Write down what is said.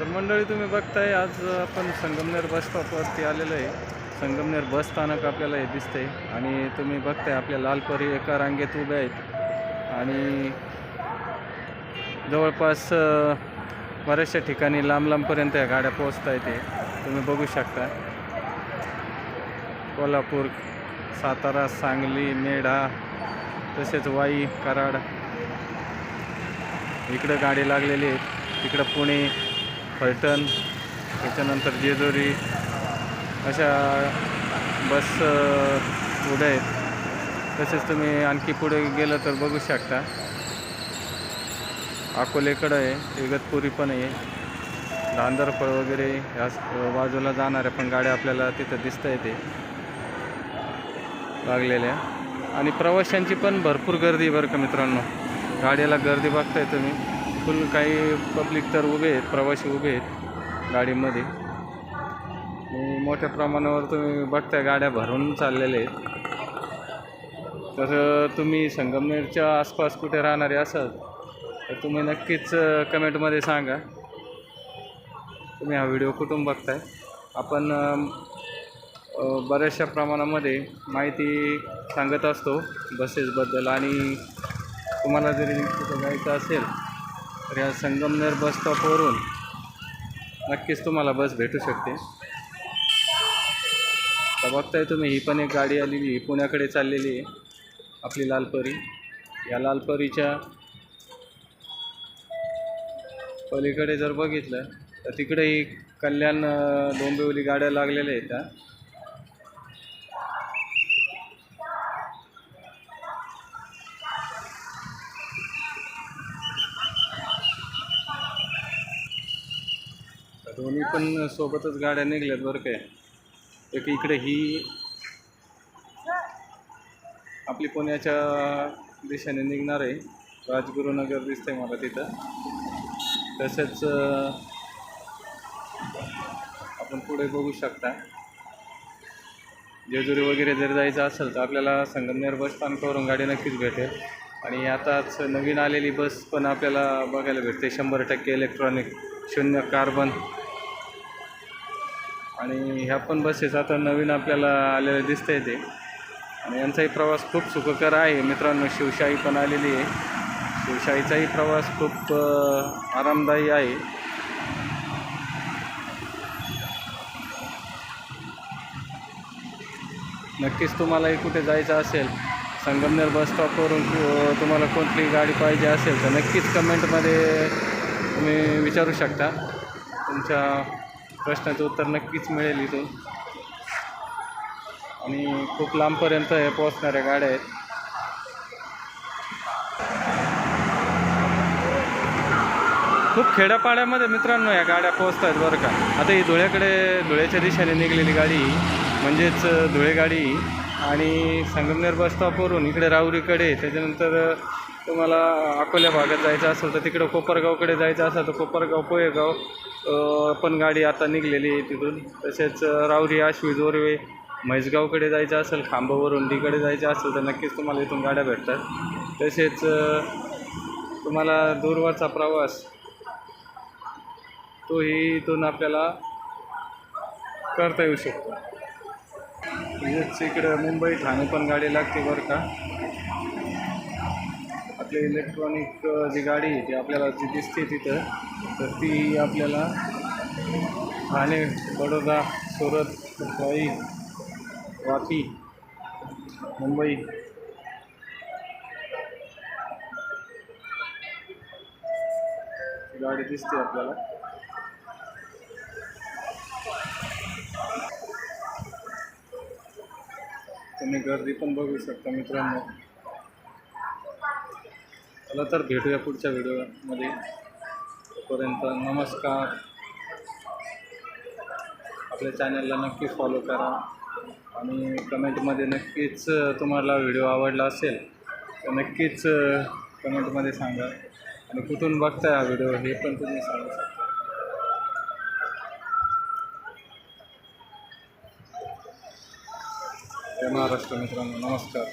तर मंडळी तुम्ही बघताय आज आपण संगमनेर बस स्टॉपवरती आलेलो आहे। संगमनेर बस स्थानक आपल्याला हे दिसतंय आणि तुम्ही बघताय आपल्या लालपरी एका रांगेत उभे आहेत आणि जवळपास बऱ्याचशा ठिकाणी लांब लांबपर्यंत या गाड्या पोहोचता येते। तुम्ही बघू शकता कोल्हापूर, सातारा, सांगली, मेढा, तसेच वाई, कराड इकडं गाडी लागलेली आहेत। तिकडं पुणे, फलटण, त्याच्यानंतर जेजुरी अशा बस उभ्या आहेत। तसेच तुम्ही आणखी पुढे गेलं तर बघू शकता अकोलेकडं आहे, इगतपुरी पण आहे, धांदरफळ वगैरे ह्या बाजूला जाणाऱ्या पण गाड्या आपल्याला तिथं दिसता येते लागलेल्या। आणि प्रवाशांची पण भरपूर गर्दी बरं का मित्रांनो, गाडीला गर्दी बघताय तुम्ही, फुल काही पब्लिक तर उभे आहेत, प्रवासी उभे आहेत गाडीमध्ये आणि मोठ्या प्रमाणावर तुम्ही बघताय गाड्या भरून चाललेल्या आहेत। तर तुम्ही संगमनेरच्या आसपास कुठे राहणारे असाल तर तुम्ही नक्कीच कमेंटमध्ये सांगा तुम्ही हा व्हिडिओ कुठून बघताय। आपण बऱ्याचशा प्रमाणामध्ये माहिती सांगत असतो बसेसबद्दल आणि तुम्हाला जरी कुठं जायचं असेल तर या संगमनेर बस स्टॉपवरून नक्कीच तुम्हाला बस भेटू शकते। तर बघताय तुम्ही ही पण एक गाडी आलेली पुण्याकडे चाललेली आहे आपली लालपरी। या लालपरीच्या पलीकडे जर बघितलं तर तिकडेही कल्याण डोंबिवली गाड्या लागलेल्या आहेत। दोन्ही पण सोबतच गाड्या निघल्यात बरं काय। एक इकडे ही आपली पुण्याच्या दिशेने निघणार आहे, राजगुरुनगर दिसतंय मला तिथं। तसेच आपण पुढे बघू शकता जेजुरी वगैरे जर जायचं असेल तर आपल्याला संगमनेर बस स्थानकावरून गाडी नक्कीच भेटेल। आणि आताच नवीन आलेली बस पण आपल्याला बघायला भेटते 100% इलेक्ट्रॉनिक, शून्य कार्बन। आणि ह्या पण बसेस आता नवीन आपल्याला आलेले दिसते ते आणि यांचाही प्रवास खूप सुखकर आहे मित्रांनो। शिवशाही पण आलेली आहे, शिवशाहीचाही प्रवास खूप आरामदायी आहे। नक्कीच तुम्हालाही कुठे जायचं असेल संगमनेर बस स्टॉपवरून तुम्हाला कोणती गाडी पाहिजे असेल तर नक्कीच कमेंटमध्ये तुम्ही विचारू शकता, तुमच्या प्रश्नाचं उत्तर नक्कीच मिळेल इथून। आणि खूप लांबपर्यंत हे पोहोचणाऱ्या गाड्या आहेत। खूप खेड्यापाड्यामध्ये मित्रांनो या गाड्या पोहोचत आहेत बरं का। आता ही धुळ्याच्या दिशेने निघलेली गाडी म्हणजेच धुळे गाडी आणि संगमनेर बस स्टॉपवरून इकडे राहुरीकडे, त्याच्यानंतर तुम्हाला अकोल्या भागात जायचं असेल तर तिकडं कोपरगावकडे जायचं असेल तर कोपरगाव पोहेगाव पण गाडी आता निघलेली आहे तिथून। तसेच राहुरी, आश्वी, जोरवे, म्हैसगावकडे जायचं असेल, खांबावरून डीकडे जायचं असेल तर नक्कीच तुम्हाला इथून गाड्या भेटतात। तसेच तुम्हाला दूरवरचा प्रवास तोही इथून आपल्याला करता येऊ शकतो। म्हणजेच इकडं मुंबई ठाणे पण गाडी लागते बरं का। आपली इलेक्ट्रॉनिक जी गाडी आहे ती आपल्याला जी दिसते तिथं तर ती आपल्याला ठाणे, बडोदा, सुरत, वाई, वापी, मुंबई गाडी दिसते आपल्याला। तुम्ही गर्दी पण बघू शकता मित्रांनो। चला तर भेटूया पुढच्या व्हिडिओमध्ये, तोपर्यंत नमस्कार। आपल्या चॅनलला नक्की फॉलो करा आणि कमेंटमध्ये नक्कीच तुम्हाला व्हिडिओ आवडला असेल तर नक्कीच कमेंटमध्ये सांगा आणि कुठून बघताय हा व्हिडिओ हे पण तुम्ही सांगू शकता। जय महाराष्ट्र मित्रांनो, नमस्कार।